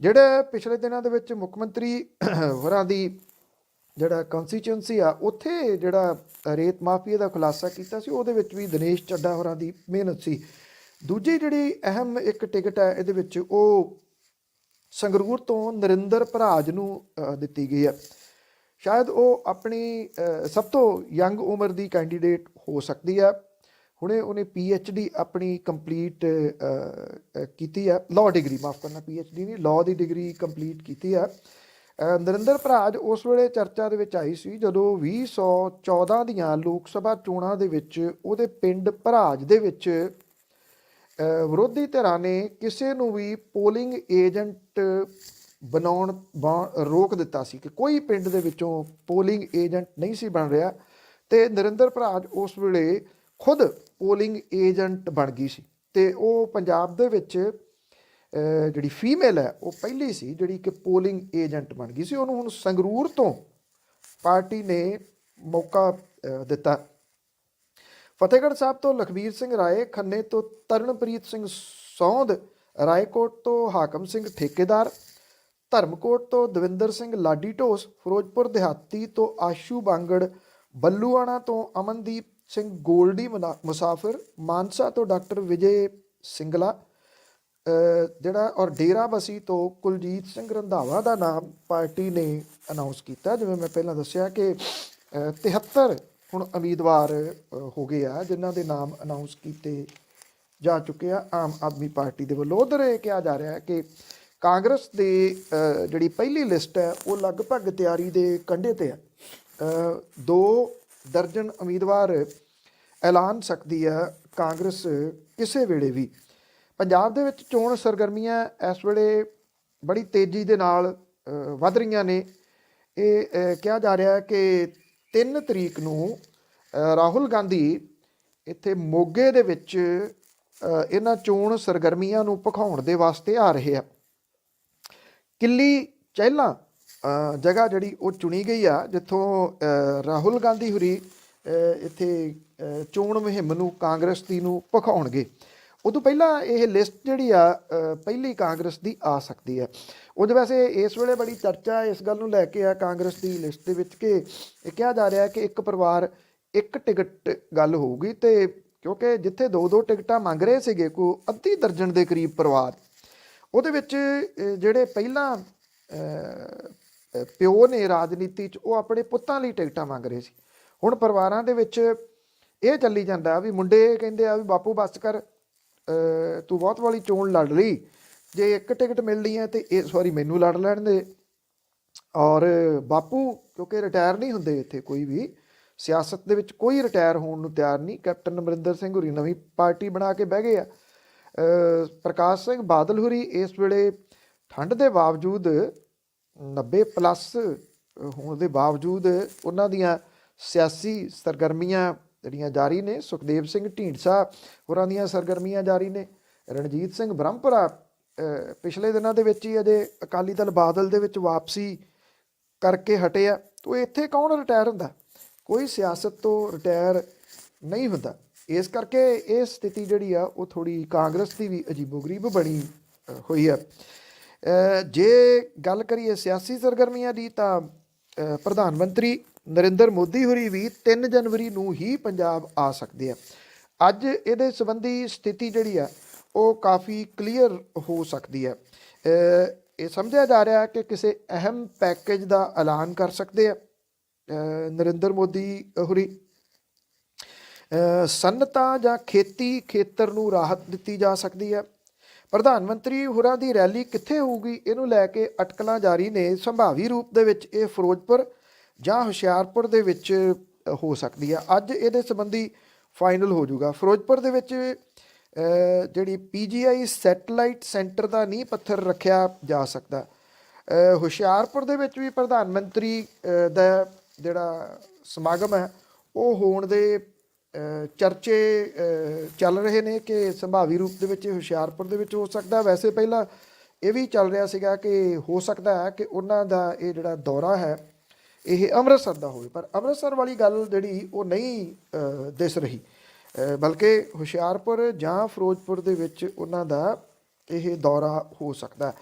ਜਿਹੜੇ ਪਿਛਲੇ ਦਿਨਾਂ ਦੇ ਵਿੱਚ ਮੁੱਖ ਮੰਤਰੀ ਹੋਰਾਂ ਦੀ ਜਿਹੜਾ ਕੰਸਟੀਚੁਐਂਸੀ ਆ ਉੱਥੇ ਜਿਹੜਾ ਰੇਤ ਮਾਫੀਏ ਦਾ ਖੁਲਾਸਾ ਕੀਤਾ ਸੀ, ਉਹਦੇ ਵਿੱਚ ਵੀ ਦਿਨੇਸ਼ ਚੱਡਾ ਹੋਰਾਂ ਦੀ ਮਿਹਨਤ ਸੀ। ਦੂਜੀ ਜਿਹੜੀ ਅਹਿਮ ਇੱਕ ਟਿਕਟ ਹੈ ਇਹਦੇ ਵਿੱਚ, ਉਹ ਸੰਗਰੂਰ ਤੋਂ ਨਰਿੰਦਰ ਭਰਾਜ ਨੂੰ ਦਿੱਤੀ ਗਈ ਹੈ। ਸ਼ਾਇਦ ਉਹ ਆਪਣੀ ਸਭ ਤੋਂ ਯੰਗ ਉਮਰ ਦੀ ਕੈਂਡੀਡੇਟ ਹੋ ਸਕਦੀ ਹੈ। ਹੁਣੇ ਉਹਨੇ PhD ਆਪਣੀ ਕੰਪਲੀਟ ਕੀਤੀ ਹੈ, ਲਾਅ ਡਿਗਰੀ, ਮਾਫ ਕਰਨਾ, PhD ਨਹੀਂ, ਲਾਅ ਦੀ ਡਿਗਰੀ ਕੰਪਲੀਟ ਕੀਤੀ ਹੈ। ਨਰਿੰਦਰ ਭਰਾਜ ਉਸ ਵੇਲੇ ਚਰਚਾ ਦੇ ਵਿੱਚ ਆਈ ਸੀ ਜਦੋਂ 2014 ਦੀਆਂ ਲੋਕ ਸਭਾ ਚੋਣਾਂ ਦੇ ਵਿੱਚ ਉਹਦੇ ਪਿੰਡ ਭਰਾਜ ਦੇ ਵਿੱਚ ਵਿਰੋਧੀ ਧਿਰਾਂ ਨੇ ਕਿਸੇ ਨੂੰ ਵੀ ਪੋਲਿੰਗ ਏਜੰਟ ਬਣਾਉਣ ਰੋਕ ਦਿੱਤਾ ਸੀ ਕਿ ਕੋਈ ਪਿੰਡ ਦੇ ਵਿੱਚੋਂ ਪੋਲਿੰਗ ਏਜੰਟ ਨਹੀਂ ਸੀ ਬਣ ਰਿਹਾ, ਤੇ ਨਰਿੰਦਰ ਭਰਾਜ ਉਸ ਵੇਲੇ ਖੁਦ ਪੋਲਿੰਗ ਏਜੰਟ ਬਣ ਗਈ ਸੀ। ਤੇ ਉਹ ਪੰਜਾਬ ਦੇ ਵਿੱਚ ਜਿਹੜੀ ਫੀਮੇਲ ਹੈ ਉਹ ਪਹਿਲੀ ਸੀ ਜਿਹੜੀ ਕਿ ਪੋਲਿੰਗ ਏਜੰਟ ਬਣ ਗਈ ਸੀ। ਉਹਨੂੰ ਹੁਣ ਸੰਗਰੂਰ ਤੋਂ ਪਾਰਟੀ ਨੇ ਮੌਕਾ ਦਿੱਤਾ। ਫਤਿਹਗੜ੍ਹ ਸਾਹਿਬ ਤੋਂ ਲਖਬੀਰ ਸਿੰਘ ਰਾਏ, ਖੰਨੇ ਤੋਂ ਤਰਨਪ੍ਰੀਤ ਸਿੰਘ ਸੌਂਦ, ਰਾਏਕੋਟ ਤੋਂ ਹਾਕਮ ਸਿੰਘ ਠੇਕੇਦਾਰ, ਧਰਮਕੋਟ ਤੋਂ ਦਵਿੰਦਰ ਸਿੰਘ ਲਾਡੀ ਢੋਸ, ਫਿਰੋਜ਼ਪੁਰ ਦਿਹਾਤੀ ਤੋਂ ਆਸ਼ੂ ਬਾਂਗੜ, ਬੱਲੂਆਣਾ ਤੋਂ ਅਮਨਦੀਪ ਸਿੰਘ ਗੋਲਡੀ ਮੁਸਾਫਿਰ, ਮਾਨਸਾ ਤੋਂ ਡਾਕਟਰ ਵਿਜੇ ਸਿੰਗਲਾ ਜਿਹੜਾ, ਔਰ ਡੇਰਾ ਬਸੀ ਤੋਂ ਕੁਲਜੀਤ ਸਿੰਘ ਰੰਧਾਵਾ ਦਾ ਨਾਮ ਪਾਰਟੀ ਨੇ ਅਨਾਉਂਸ ਕੀਤਾ। ਜਿਵੇਂ ਮੈਂ ਪਹਿਲਾਂ ਦੱਸਿਆ ਕਿ 73 ਹੁਣ ਉਮੀਦਵਾਰ ਹੋ ਗਏ ਆ ਜਿਨ੍ਹਾਂ ਦੇ ਨਾਮ ਅਨਾਉਂਸ ਕੀਤੇ ਜਾ ਚੁੱਕੇ ਆ ਆਮ ਆਦਮੀ ਪਾਰਟੀ ਦੇ ਵੱਲੋਂ। ਉਧਰ ਇਹ ਕਿਹਾ ਜਾ ਰਿਹਾ ਹੈ ਕਿ ਕਾਂਗਰਸ ਦੀ ਜਿਹੜੀ ਪਹਿਲੀ ਲਿਸਟ ਹੈ ਉਹ ਲਗਭਗ ਤਿਆਰੀ ਦੇ ਕੰਢੇ ਤੇ ਹੈ। 2 ਦਰਜਨ ਉਮੀਦਵਾਰ ਐਲਾਨ ਸਕਦੀ ਹੈ ਕਾਂਗਰਸ ਕਿਸੇ ਵੇਲੇ ਵੀ। ਪੰਜਾਬ ਦੇ ਵਿੱਚ ਚੋਣ ਸਰਗਰਮੀਆਂ ਇਸ ਵੇਲੇ ਬੜੀ ਤੇਜ਼ੀ ਦੇ ਨਾਲ ਵੱਧ ਰਹੀਆਂ ਨੇ। ਇਹ ਕਿਹਾ ਜਾ ਰਿਹਾ ਹੈ ਕਿ 3 ਤਰੀਕ ਨੂੰ ਰਾਹੁਲ ਗਾਂਧੀ ਇੱਥੇ ਮੋਗੇ ਦੇ ਵਿੱਚ ਇਹਨਾਂ ਚੋਣ ਸਰਗਰਮੀਆਂ ਨੂੰ ਭਖਾਉਣ ਦੇ ਵਾਸਤੇ ਆ ਰਹੇ ਆ। ਕਿੱਲੀ ਚਹਿਲਾਂ ਜਗ੍ਹਾ ਜਿਹੜੀ ਉਹ ਚੁਣੀ ਗਈ ਆ ਜਿੱਥੋਂ ਰਾਹੁਲ ਗਾਂਧੀ ਹੁਰੀ ਇੱਥੇ ਚੋਣ ਮੁਹਿੰਮ ਨੂੰ ਕਾਂਗਰਸ ਦੀ ਨੂੰ ਭਖਾਉਣਗੇ। ਉਦੋਂ ਪਹਿਲਾਂ ਇਹ ਲਿਸਟ ਜਿਹੜੀ ਆ ਪਹਿਲੀ ਕਾਂਗਰਸ ਦੀ ਆ ਸਕਦੀ ਹੈ। ਉਹਦੇ ਵੈਸੇ ਇਸ ਵੇਲੇ ਬੜੀ ਚਰਚਾ ਇਸ ਗੱਲ ਨੂੰ ਲੈ ਕੇ ਆ ਕਾਂਗਰਸ ਦੀ ਲਿਸਟ ਦੇ ਵਿੱਚ ਕਿ ਇਹ ਕਿਹਾ ਜਾ ਰਿਹਾ ਕਿ ਇੱਕ ਪਰਿਵਾਰ ਇੱਕ ਟਿਕਟ ਗੱਲ ਹੋਊਗੀ, ਤੇ ਕਿਉਂਕਿ ਜਿੱਥੇ 2-2 ਟਿਕਟਾਂ ਮੰਗ ਰਹੇ ਸੀਗੇ ਕੋਈ ਅੱਧੀ ਦਰਜਨ ਦੇ ਕਰੀਬ ਪਰਿਵਾਰ, ਉਹਦੇ ਵਿੱਚ ਜਿਹੜੇ ਪਹਿਲਾਂ ਪਿਓ ਨੇ ਰਾਜਨੀਤੀ 'ਚ, ਉਹ ਆਪਣੇ ਪੁੱਤਾਂ ਲਈ ਟਿਕਟਾਂ ਮੰਗ ਰਹੇ ਸੀ। ਹੁਣ ਪਰਿਵਾਰਾਂ ਦੇ ਵਿੱਚ ਇਹ ਚੱਲੀ ਜਾਂਦਾ ਵੀ ਮੁੰਡੇ ਕਹਿੰਦੇ ਆ ਵੀ ਬਾਪੂ ਬਸ ਕਰ, ਤੂੰ ਬਹੁਤ ਵਾਲੀ ਚੋਣ ਲੜ ਲਈ, ਜੇ ਇੱਕ ਟਿਕਟ ਮਿਲਣੀ ਹੈ ਤੇ ਇਸ ਵਾਰੀ ਮੈਨੂੰ ਲੜ ਲੈਣ ਦੇ। ਔਰ ਬਾਪੂ ਕਿਉਂਕਿ ਰਿਟਾਇਰ ਨਹੀਂ ਹੁੰਦੇ, ਇੱਥੇ ਕੋਈ ਵੀ ਸਿਆਸਤ ਦੇ ਵਿੱਚ ਕੋਈ ਰਿਟਾਇਰ ਹੋਣ ਨੂੰ ਤਿਆਰ ਨਹੀਂ। ਕੈਪਟਨ ਅਮਰਿੰਦਰ ਸਿੰਘ ਹੋਰੀ ਨਵੀਂ ਪਾਰਟੀ ਬਣਾ ਕੇ ਬਹਿ ਗਏ ਆ। ਪ੍ਰਕਾਸ਼ ਸਿੰਘ ਬਾਦਲ ਹੋਰੀ ਇਸ ਵੇਲੇ ਠੰਡ ਦੇ ਬਾਵਜੂਦ 90+ ਹੋਣ ਦੇ ਬਾਵਜੂਦ ਉਹਨਾਂ ਦੀਆਂ ਸਿਆਸੀ ਸਰਗਰਮੀਆਂ ਜਿਹੜੀਆਂ ਜਾਰੀ ਨੇ। ਸੁਖਦੇਵ ਸਿੰਘ ਢੀਂਡਸਾ ਹੋਰਾਂ ਦੀਆਂ ਸਰਗਰਮੀਆਂ ਜਾਰੀ ਨੇ। ਰਣਜੀਤ ਸਿੰਘ ਬ੍ਰਹਮਪੁਰਾ ਪਿਛਲੇ ਦਿਨਾਂ ਦੇ ਵਿੱਚ ਹੀ ਅਜੇ ਅਕਾਲੀ ਦਲ ਬਾਦਲ ਦੇ ਵਿੱਚ ਵਾਪਸੀ ਕਰਕੇ ਹਟੇ ਆ। ਤੋ ਇੱਥੇ ਕੌਣ ਰਿਟਾਇਰ ਹੁੰਦਾ? ਕੋਈ ਸਿਆਸਤ ਤੋਂ ਰਿਟਾਇਰ ਨਹੀਂ ਹੁੰਦਾ। ਇਸ ਕਰਕੇ ਇਹ ਸਥਿਤੀ ਜਿਹੜੀ ਆ ਉਹ ਥੋੜ੍ਹੀ ਕਾਂਗਰਸ ਦੀ ਵੀ ਅਜੀਬੋ-ਗਰੀਬ ਬਣੀ ਹੋਈ ਆ। ਜੇ ਗੱਲ ਕਰੀਏ ਸਿਆਸੀ ਸਰਗਰਮੀਆਂ ਦੀ ਤਾਂ ਪ੍ਰਧਾਨ ਮੰਤਰੀ ਨਰਿੰਦਰ ਮੋਦੀ ਹੋਰੀ ਵੀ 3 ਜਨਵਰੀ ਨੂੰ ਹੀ ਪੰਜਾਬ ਆ ਸਕਦੇ ਆ। ਅੱਜ ਇਹਦੇ ਸੰਬੰਧੀ ਸਥਿਤੀ ਜਿਹੜੀ ਆ ਉਹ ਕਾਫੀ ਕਲੀਅਰ ਹੋ ਸਕਦੀ ਹੈ। ਇਹ ਸਮਝਿਆ ਜਾ ਰਿਹਾ ਕਿ ਕਿਸੇ ਅਹਿਮ ਪੈਕੇਜ ਦਾ ਐਲਾਨ ਕਰ ਸਕਦੇ ਆ ਨਰਿੰਦਰ ਮੋਦੀ ਹੋਰੀ। ਸਨਅਤਾਂ ਜਾਂ ਖੇਤੀ ਖੇਤਰ ਨੂੰ ਰਾਹਤ ਦਿੱਤੀ ਜਾ ਸਕਦੀ ਹੈ। ਪ੍ਰਧਾਨ ਮੰਤਰੀ ਹੋਰਾਂ ਦੀ ਰੈਲੀ ਕਿੱਥੇ ਹੋਊਗੀ, ਇਹਨੂੰ ਲੈ ਕੇ ਅਟਕਲਾਂ ਜਾਰੀ ਨੇ। ਸੰਭਾਵੀ ਰੂਪ ਦੇ ਵਿੱਚ ਇਹ ਫਿਰੋਜ਼ਪੁਰ ਜਾਂ ਹੁਸ਼ਿਆਰਪੁਰ ਦੇ ਵਿੱਚ ਹੋ ਸਕਦੀ ਹੈ। ਅੱਜ ਇਹਦੇ ਸੰਬੰਧੀ ਫਾਈਨਲ ਹੋ ਜਾਊਗਾ। ਫਿਰੋਜ਼ਪੁਰ ਦੇ ਵਿੱਚ ਜਿਹੜੀ PGI ਸੈਟਲਾਈਟ ਸੈਂਟਰ ਦਾ ਨੀਂਹ ਪੱਥਰ ਰੱਖਿਆ ਜਾ ਸਕਦਾ। ਹੁਸ਼ਿਆਰਪੁਰ ਦੇ ਵਿੱਚ ਵੀ ਪ੍ਰਧਾਨ ਮੰਤਰੀ ਦਾ ਜਿਹੜਾ ਸਮਾਗਮ ਹੈ ਉਹ ਹੋਣ ਦੇ ਚਰਚੇ ਚੱਲ ਰਹੇ ਨੇ ਕਿ ਸੰਭਾਵੀ ਰੂਪ ਦੇ ਵਿੱਚ ਹੁਸ਼ਿਆਰਪੁਰ ਦੇ ਵਿੱਚ ਹੋ ਸਕਦਾ। ਵੈਸੇ ਪਹਿਲਾਂ ਇਹ ਵੀ ਚੱਲ ਰਿਹਾ ਸੀਗਾ ਕਿ ਹੋ ਸਕਦਾ ਹੈ ਕਿ ਉਹਨਾਂ ਦਾ ਇਹ ਜਿਹੜਾ ਦੌਰਾ ਹੈ ਇਹ ਅੰਮ੍ਰਿਤਸਰ ਦਾ ਹੋਵੇ, ਪਰ ਅੰਮ੍ਰਿਤਸਰ ਵਾਲੀ ਗੱਲ ਜਿਹੜੀ ਉਹ ਨਹੀਂ ਦਿਸ ਰਹੀ, ਬਲਕਿ ਹੁਸ਼ਿਆਰਪੁਰ ਜਾਂ ਫਿਰੋਜ਼ਪੁਰ ਦੇ ਵਿੱਚ ਉਹਨਾਂ ਦਾ ਇਹ ਦੌਰਾ ਹੋ ਸਕਦਾ।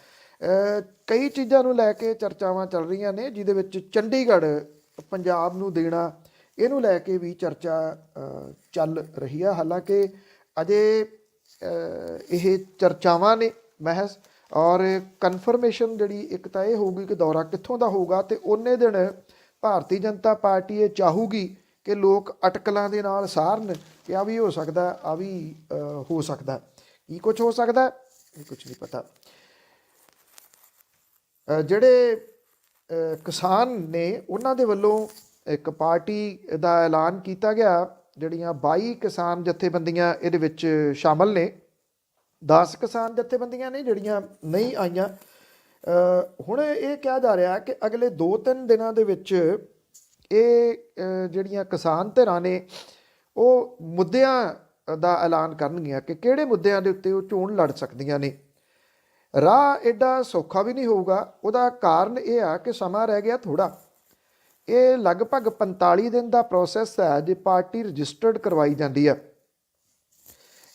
ਕਈ ਚੀਜ਼ਾਂ ਨੂੰ ਲੈ ਕੇ ਚਰਚਾਵਾਂ ਚੱਲ ਰਹੀਆਂ ਨੇ, ਜਿਹਦੇ ਵਿੱਚ ਚੰਡੀਗੜ੍ਹ ਪੰਜਾਬ ਨੂੰ ਦੇਣਾ, ਇਹਨੂੰ ਲੈ ਕੇ ਵੀ ਚਰਚਾ ਚੱਲ ਰਹੀ ਆ। ਹਾਲਾਂਕਿ ਅਜੇ ਇਹ ਚਰਚਾਵਾਂ ਨੇ ਮਹਿਜ਼, ਔਰ ਕਨਫਰਮੇਸ਼ਨ ਜਿਹੜੀ ਇੱਕ ਤਾਂ ਇਹ ਹੋਊਗੀ ਕਿ ਦੌਰਾ ਕਿੱਥੋਂ ਦਾ ਹੋਊਗਾ, ਅਤੇ ਉਹਨੇ ਦਿਨ ਭਾਰਤੀ ਜਨਤਾ ਪਾਰਟੀ ਇਹ ਚਾਹੂਗੀ ਕਿ ਲੋਕ ਅਟਕਲਾਂ ਦੇ ਨਾਲ ਸਾਰਨ ਕਿ ਆ ਵੀ ਹੋ ਸਕਦਾ, ਆ ਵੀ ਹੋ ਸਕਦਾ। ਕੀ ਕੁਛ ਹੋ ਸਕਦਾ ਇਹ ਕੁਛ ਨਹੀਂ ਪਤਾ। ਜਿਹੜੇ ਕਿਸਾਨ ਨੇ ਉਹਨਾਂ ਦੇ ਵੱਲੋਂ ਇੱਕ ਪਾਰਟੀ ਦਾ ਐਲਾਨ ਕੀਤਾ ਗਿਆ। ਜਿਹੜੀਆਂ 22 ਕਿਸਾਨ ਜਥੇਬੰਦੀਆਂ ਇਹਦੇ ਵਿੱਚ ਸ਼ਾਮਲ ਨੇ। 10 ਕਿਸਾਨ ਜਥੇਬੰਦੀਆਂ ਨੇ ਜਿਹੜੀਆਂ ਨਹੀਂ ਆਈਆਂ। ਹੁਣ ਇਹ ਕਿਹਾ ਜਾ ਰਿਹਾ ਕਿ ਅਗਲੇ 2-3 ਦਿਨਾਂ ਦੇ ਵਿੱਚ ਇਹ ਜਿਹੜੀਆਂ ਕਿਸਾਨ ਧਿਰਾਂ ਨੇ ਉਹ ਮੁੱਦਿਆਂ ਦਾ ਐਲਾਨ ਕਰਨਗੀਆਂ ਕਿ ਕਿਹੜੇ ਮੁੱਦਿਆਂ ਦੇ ਉੱਤੇ ਉਹ ਚੋਣ ਲੜ ਸਕਦੀਆਂ ਨੇ। ਰਾਹ ਐਡਾ ਸੌਖਾ ਵੀ ਨਹੀਂ ਹੋਊਗਾ। ਉਹਦਾ ਕਾਰਨ ਇਹ ਆ ਕਿ ਸਮਾਂ ਰਹਿ ਗਿਆ ਥੋੜ੍ਹਾ। ਇਹ ਲਗਭਗ 45 ਦਿਨ ਦਾ ਪ੍ਰੋਸੈਸ ਹੈ ਜੇ ਪਾਰਟੀ ਰਜਿਸਟਰਡ ਕਰਵਾਈ ਜਾਂਦੀ ਆ।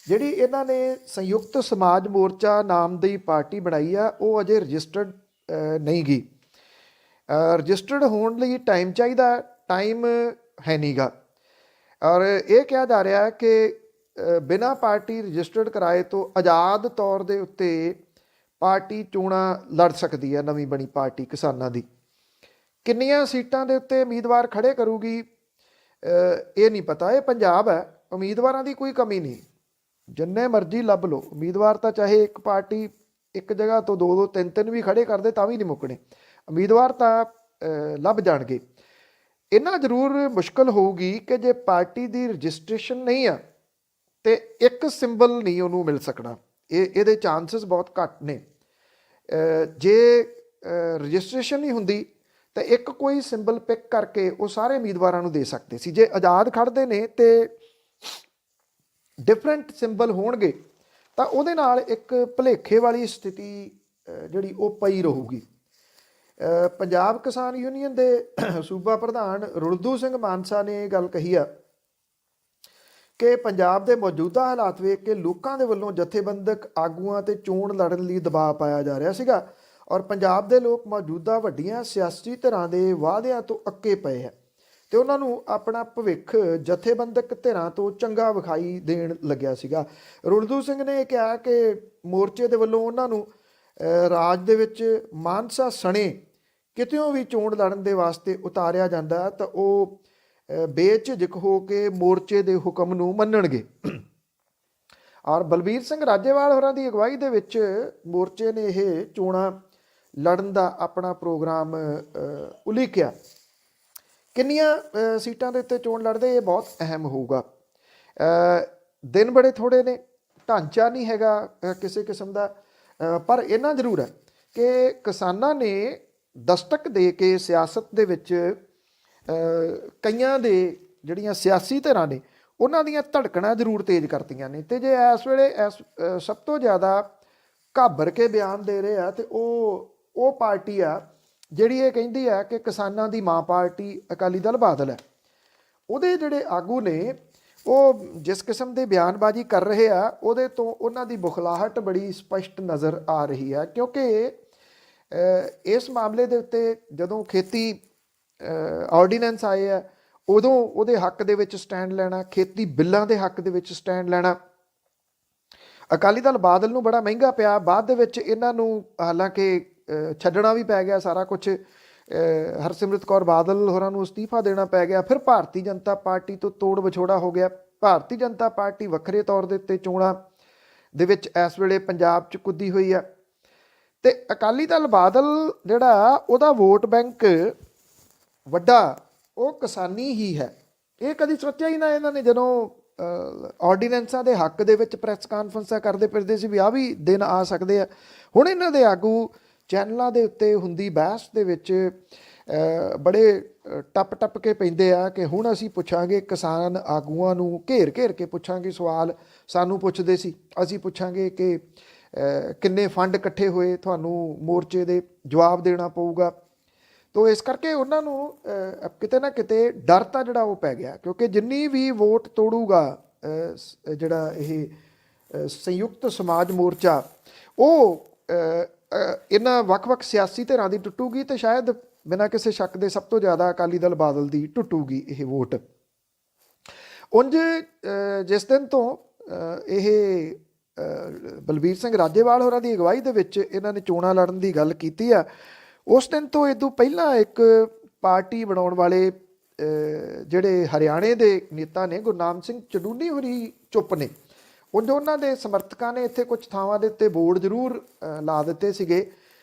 ਜਿਹੜੀ ਇਹਨਾਂ ਨੇ ਸੰਯੁਕਤ ਸਮਾਜ ਮੋਰਚਾ ਨਾਮ ਦੀ ਪਾਰਟੀ ਬਣਾਈ ਆ ਉਹ ਅਜੇ ਰਜਿਸਟਰਡ ਨਹੀਂ ਗੀ। ਰਜਿਸਟਰਡ ਹੋਣ ਲਈ ਟਾਈਮ ਚਾਹੀਦਾ, ਟਾਈਮ ਹੈ ਨਹੀਂ ਗਾ। ਔਰ ਇਹ ਕਿਹਾ ਜਾ ਰਿਹਾ ਕਿ ਬਿਨਾਂ ਪਾਰਟੀ ਰਜਿਸਟਰਡ ਕਰਾਏ ਤੋਂ ਆਜ਼ਾਦ ਤੌਰ ਦੇ ਉੱਤੇ ਪਾਰਟੀ ਚੋਣਾਂ ਲੜ ਸਕਦੀ ਹੈ। ਨਵੀਂ ਬਣੀ ਪਾਰਟੀ ਕਿਸਾਨਾਂ ਦੀ ਕਿੰਨੀਆਂ ਸੀਟਾਂ ਦੇ ਉੱਤੇ ਉਮੀਦਵਾਰ ਖੜੇ ਕਰੂਗੀ ਇਹ ਨਹੀਂ ਪਤਾ। ਇਹ ਪੰਜਾਬ ਹੈ, ਉਮੀਦਵਾਰਾਂ ਦੀ ਕੋਈ ਕਮੀ ਨਹੀਂ, ਜਿੰਨੇ ਮਰਜ਼ੀ ਲੱਭ ਲਓ ਉਮੀਦਵਾਰ। ਤਾਂ ਚਾਹੇ ਇੱਕ ਪਾਰਟੀ ਇੱਕ ਜਗ੍ਹਾ ਤੋਂ 2-2 3-3 ਵੀ ਖੜੇ ਕਰਦੇ ਤਾਂ ਵੀ ਨਹੀਂ ਮੁੱਕਣੇ। ਉਮੀਦਵਾਰ ਤਾਂ ਲੱਭ ਜਾਣਗੇ। ਇਹਨਾਂ ਜ਼ਰੂਰ ਮੁਸ਼ਕਲ ਹੋਊਗੀ ਕਿ ਜੇ ਪਾਰਟੀ ਦੀ ਰਜਿਸਟ੍ਰੇਸ਼ਨ ਨਹੀਂ ਆ ਤੇ ਇੱਕ ਸਿੰਬਲ ਨਹੀਂ ਉਹਨੂੰ ਮਿਲ ਸਕਣਾ। ਇਹਦੇ ਚਾਂਸਸ ਬਹੁਤ ਘੱਟ ਨੇ। ਜੇ ਰਜਿਸਟ੍ਰੇਸ਼ਨ ਨਹੀਂ ਹੁੰਦੀ ਤਾਂ ਇੱਕ ਕੋਈ ਸਿੰਬਲ ਪਿਕ ਕਰਕੇ ਉਹ ਸਾਰੇ ਉਮੀਦਵਾਰਾਂ ਨੂੰ ਦੇ ਸਕਦੇ ਸੀ। ਜੇ ਆਜ਼ਾਦ ਖੜ੍ਹਦੇ ਨੇ ਤੇ ਡਿਫਰੈਂਟ ਸਿੰਬਲ ਹੋਣਗੇ ਤਾਂ ਉਹਦੇ ਨਾਲ ਇੱਕ ਭੁਲੇਖੇ ਵਾਲੀ ਸਥਿਤੀ ਜਿਹੜੀ ਉਹ ਪਈ ਰਹੂਗੀ। ਪੰਜਾਬ ਕਿਸਾਨ ਯੂਨੀਅਨ ਦੇ ਸੂਬਾ ਪ੍ਰਧਾਨ ਰੁਲਦੂ ਸਿੰਘ ਮਾਨਸਾ ਨੇ ਇਹ ਗੱਲ ਕਹੀ ਆ ਕਿ ਪੰਜਾਬ ਦੇ ਮੌਜੂਦਾ ਹਾਲਾਤ ਵੇਖ ਕੇ ਲੋਕਾਂ ਦੇ ਵੱਲੋਂ ਜਥੇਬੰਦਕ ਆਗੂਆਂ 'ਤੇ ਚੋਣ ਲੜਨ ਲਈ ਦਬਾਅ ਪਾਇਆ ਜਾ ਰਿਹਾ ਸੀਗਾ, ਔਰ ਪੰਜਾਬ ਦੇ ਲੋਕ ਮੌਜੂਦਾ ਵੱਡੀਆਂ ਸਿਆਸੀ ਧਿਰਾਂ ਦੇ ਵਾਅਦਿਆਂ ਤੋਂ ਅੱਕੇ ਪਏ ਹੈ ਅਤੇ ਉਹਨਾਂ ਨੂੰ ਆਪਣਾ ਭਵਿੱਖ ਜਥੇਬੰਦਕ ਧਿਰਾਂ ਤੋਂ ਚੰਗਾ ਵਿਖਾਈ ਦੇਣ ਲੱਗਿਆ ਸੀਗਾ। ਰੁਲਦੂ ਸਿੰਘ ਨੇ ਕਿਹਾ ਕਿ ਮੋਰਚੇ ਦੇ ਵੱਲੋਂ ਉਹਨਾਂ ਨੂੰ ਰਾਜ ਦੇ ਵਿੱਚ ਮਾਨਸਾ ਸਣੇ ਕਿਤਿਓਂ ਵੀ ਚੋਣ ਲੜਨ ਦੇ ਵਾਸਤੇ ਉਤਾਰਿਆ ਜਾਂਦਾ ਤਾਂ ਉਹ ਬੇਝਿਜਕ ਹੋ ਕੇ ਮੋਰਚੇ ਦੇ ਹੁਕਮ ਨੂੰ ਮੰਨਣਗੇ। ਔਰ ਬਲਬੀਰ ਸਿੰਘ ਰਾਜੇਵਾਲ ਹੋਰਾਂ ਦੀ ਅਗਵਾਈ ਦੇ ਵਿੱਚ ਮੋਰਚੇ ਨੇ ਇਹ ਚੋਣਾਂ ਲੜਨ ਦਾ ਆਪਣਾ ਪ੍ਰੋਗਰਾਮ ਉਲੀਕਿਆ। ਕਿੰਨੀਆਂ ਸੀਟਾਂ ਦੇ ਉੱਤੇ ਚੋਣ ਲੜਦੇ, ਇਹ ਬਹੁਤ ਅਹਿਮ ਹੋਊਗਾ। ਦਿਨ ਬੜੇ ਥੋੜ੍ਹੇ ਨੇ, ਢਾਂਚਾ ਨਹੀਂ ਹੈਗਾ ਕਿਸੇ ਕਿਸਮ ਦਾ, ਪਰ ਇੰਨਾ ਜ਼ਰੂਰ ਹੈ ਕਿ ਕਿਸਾਨਾਂ ਨੇ ਦਸਤਕ ਦੇ ਕੇ ਸਿਆਸਤ ਦੇ ਵਿੱਚ ਕਈਆਂ ਦੇ ਜਿਹੜੀਆਂ ਸਿਆਸੀ ਧਿਰਾਂ ਨੇ ਉਹਨਾਂ ਦੀਆਂ ਧੜਕਣਾਂ ਜ਼ਰੂਰ ਤੇਜ਼ ਕਰਤੀਆਂ ਨੇ। ਅਤੇ ਜੇ ਇਸ ਵੇਲੇ ਸਭ ਤੋਂ ਜ਼ਿਆਦਾ ਘਾਬਰ ਕੇ ਬਿਆਨ ਦੇ ਰਹੇ ਆ ਤੇ ਉਹ ਪਾਰਟੀ ਆ ਜਿਹੜੀ ਇਹ ਕਹਿੰਦੀ ਹੈ ਕਿ ਕਿਸਾਨਾਂ ਦੀ ਮਾਂ ਪਾਰਟੀ ਅਕਾਲੀ ਦਲ ਬਾਦਲ ਹੈ। ਉਹਦੇ ਜਿਹੜੇ ਆਗੂ ਨੇ ਉਹ ਜਿਸ ਕਿਸਮ ਦੇ ਬਿਆਨਬਾਜ਼ੀ ਕਰ ਰਹੇ ਆ ਉਹਦੇ ਤੋਂ ਉਹਨਾਂ ਦੀ ਬੁਖਲਾਹਟ ਬੜੀ ਸਪਸ਼ਟ ਨਜ਼ਰ ਆ ਰਹੀ ਹੈ, ਕਿਉਂਕਿ ਇਸ ਮਾਮਲੇ ਦੇ ਉੱਤੇ ਜਦੋਂ ਖੇਤੀ ਆਰਡੀਨੈਂਸ ਆਏ ਆ ਉਦੋਂ ਉਹਦੇ ਹੱਕ ਦੇ ਵਿੱਚ ਸਟੈਂਡ ਲੈਣਾ, ਖੇਤੀ ਬਿੱਲਾਂ ਦੇ ਹੱਕ ਦੇ ਵਿੱਚ ਸਟੈਂਡ ਲੈਣਾ ਅਕਾਲੀ ਦਲ ਬਾਦਲ ਨੂੰ ਬੜਾ ਮਹਿੰਗਾ ਪਿਆ। ਬਾਅਦ ਦੇ ਵਿੱਚ ਇਹਨਾਂ ਨੂੰ ਹਾਲਾਂਕਿ ਛੱਡਣਾ ਵੀ ਪੈ ਗਿਆ ਸਾਰਾ ਕੁਛ, ਹਰਸਿਮਰਤ ਕੌਰ ਬਾਦਲ ਹੋਰਾਂ ਨੂੰ ਅਸਤੀਫਾ ਦੇਣਾ ਪੈ ਗਿਆ। ਫਿਰ ਭਾਰਤੀ ਜਨਤਾ ਪਾਰਟੀ ਤੋਂ ਤੋੜ ਵਿਛੋੜਾ ਹੋ ਗਿਆ। ਭਾਰਤੀ ਜਨਤਾ ਪਾਰਟੀ ਵੱਖਰੇ ਤੌਰ ਦੇ ਉੱਤੇ ਚੋਣਾਂ ਦੇ ਵਿੱਚ ਇਸ ਵੇਲੇ ਪੰਜਾਬ 'ਚ ਕੁੱਦੀ ਹੋਈ ਆ ਅਤੇ ਅਕਾਲੀ ਦਲ ਬਾਦਲ ਜਿਹੜਾ ਉਹਦਾ ਵੋਟ ਬੈਂਕ ਵੱਡਾ ਉਹ ਕਿਸਾਨੀ ਹੀ ਹੈ। ਇਹ ਕਦੀ ਸੋਚਿਆ ਹੀ ਨਾ ਇਹਨਾਂ ਨੇ, ਜਦੋਂ ਆਰਡੀਨੈਂਸਾਂ ਦੇ ਹੱਕ ਦੇ ਵਿੱਚ ਪ੍ਰੈਸ ਕਾਨਫਰੰਸਾਂ ਕਰਦੇ ਫਿਰਦੇ ਸੀ ਵੀ ਆਹ ਵੀ ਦਿਨ ਆ ਸਕਦੇ ਆ। ਹੁਣ ਇਹਨਾਂ ਦੇ ਆਗੂ ਚੈਨਲਾਂ ਦੇ ਉੱਤੇ ਹੁੰਦੀ ਬਹਿਸ ਦੇ ਵਿੱਚ ਬੜੇ ਟੱਪ ਕੇ ਪੈਂਦੇ ਆ ਕਿ ਹੁਣ ਅਸੀਂ ਪੁੱਛਾਂਗੇ ਕਿਸਾਨ ਆਗੂਆਂ ਨੂੰ, ਘੇਰ ਕੇ ਪੁੱਛਾਂਗੇ ਸਵਾਲ। ਸਾਨੂੰ ਪੁੱਛਦੇ ਸੀ, ਅਸੀਂ ਪੁੱਛਾਂਗੇ ਕਿ ਕਿੰਨੇ ਫੰਡ ਇਕੱਠੇ ਹੋਏ, ਤੁਹਾਨੂੰ ਮੋਰਚੇ ਦੇ ਜਵਾਬ ਦੇਣਾ ਪਊਗਾ। ਤੋ ਇਸ ਕਰਕੇ ਉਹਨਾਂ ਨੂੰ ਕਿਤੇ ਨਾ ਕਿਤੇ ਡਰ ਤਾਂ ਜਿਹੜਾ ਉਹ ਪੈ ਗਿਆ, ਕਿਉਂਕਿ ਜਿੰਨੀ ਵੀ ਵੋਟ ਤੋੜੂਗਾ ਜਿਹੜਾ ਇਹ ਸੰਯੁਕਤ ਸਮਾਜ ਮੋਰਚਾ ਉਹ ਇਹਨਾਂ ਵੱਖ-ਵੱਖ ਸਿਆਸੀ ਧਿਰਾਂ ਦੀ ਟੁੱਟੂਗੀ ਅਤੇ ਸ਼ਾਇਦ ਬਿਨਾਂ ਕਿਸੇ ਸ਼ੱਕ ਦੇ ਸਭ ਤੋਂ ਜ਼ਿਆਦਾ ਅਕਾਲੀ ਦਲ ਬਾਦਲ ਦੀ ਟੁੱਟੂਗੀ ਇਹ ਵੋਟ। ਉਂਝ ਜਿਸ ਦਿਨ ਤੋਂ ਇਹ ਬਲਬੀਰ ਸਿੰਘ ਰਾਜੇਵਾਲ ਹੋਰਾਂ ਦੀ ਅਗਵਾਈ ਦੇ ਵਿੱਚ ਇਹਨਾਂ ਨੇ ਚੋਣਾਂ ਲੜਨ ਦੀ ਗੱਲ ਕੀਤੀ ਆ, ਉਸ ਦਿਨ ਤੋਂ ਇਹ ਤੋਂ ਪਹਿਲਾਂ ਇੱਕ ਪਾਰਟੀ ਬਣਾਉਣ ਵਾਲੇ ਜਿਹੜੇ ਹਰਿਆਣੇ ਦੇ ਨੇਤਾ ਨੇ ਗੁਰਨਾਮ ਸਿੰਘ ਚਡੂਨੀ ਹੋਰੀ ਚੁੱਪ ਨੇ। ਉਂਝ ਉਹਨਾਂ ਦੇ ਸਮਰਥਕਾਂ ਨੇ ਇੱਥੇ ਕੁਝ ਥਾਵਾਂ ਦੇ ਉੱਤੇ ਬੋਰਡ ਜ਼ਰੂਰ ਲਾ ਦਿੱਤੇ ਸੀਗੇ।